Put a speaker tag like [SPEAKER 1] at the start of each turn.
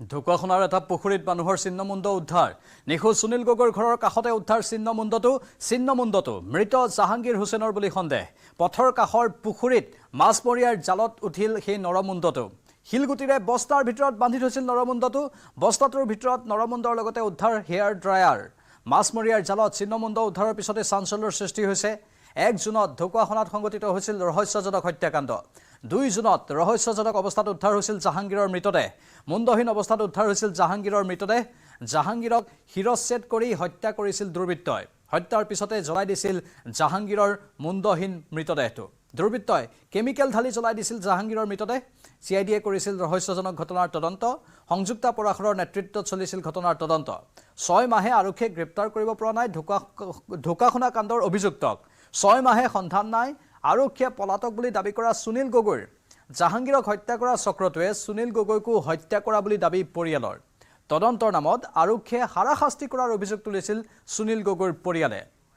[SPEAKER 1] ঢকুৱাখনাৰ এটা পুখুৰীত মানুহৰ চিহ্নমুণ্ড উদ্ধাৰ নিখোজ সুনীল গগৈৰ ঘৰৰ কাষতে উদ্ধাৰ চিহ্নমুণ্ডটো মৃত জাহাংগীৰ হুছেইনৰ বুলি সন্দেহ পথৰ কাষৰ পুখুৰীত মাছমৰীয়াৰ জালত উঠিল সেই নৰমুণ্ডটো শিলগুটিৰে বস্তাৰ ভিতৰত বান্ধি থৈছিল নৰমুণ্ডটো বস্তাটোৰ ভিতৰত নৰমুণ্ডৰ লগতে উদ্ধাৰ হেয়াৰ ড্ৰায়াৰ মাছমৰীয়াৰ জালত চিহ্নমুণ্ড উদ্ধাৰৰ পিছতে চাঞ্চল্যৰ সৃষ্টি হৈছে 1 জুনত ঢকুৱাখনাত সংঘটিত হৈছিল ৰহস্যজনক হত্যাকাণ্ড 2 জুনত ৰহস্যজনক অৱস্থাত উদ্ধাৰ হৈছিল জাহাংগীৰৰ মৃতদেহ মুণ্ডহীন অৱস্থাত উদ্ধাৰ হৈছিল জাহাংগীৰৰ মৃতদেহ জাহাংগীৰক শিৰচ্ছেদ কৰি হত্যা কৰিছিল দুৰ্বৃত্তই হত্যাৰ পিছতে জ্বলাই দিছিল জাহাংগীৰৰ মুণ্ডহীন মৃতদেহটো দুৰ্বৃত্তই কেমিকেল ঢালি জ্বলাই দিছিল জাহাংগীৰৰ মৃতদেহ সিআইডিয়ে কৰিছিল ৰহস্যজনক ঘটনাৰ তদন্ত সংযুক্তা পৰাশৰৰ নেতৃত্বত চলিছিল ঘটনাৰ তদন্ত 6 মাহে আৰক্ষীয়ে গ্ৰেপ্তাৰ কৰিব পৰা নাই ঢকুৱাখনা কাণ্ডৰ অভিযুক্তক 6 মাহে সন্ধান নাই আৰক্ষীয়ে পলাতক বুলি দাবী কৰা সুনীল গগৈৰ জাহাংগীৰক হত্যা কৰা চক্ৰটোৱে সুনীল গগৈকো হত্যা কৰা বুলি দাবী পৰিয়ালৰ তদন্তৰ নামত আৰক্ষীয়ে হাৰাশাস্তি কৰাৰ অভিযোগ তুলিছিল সুনীল গগৈৰ পৰিয়ালে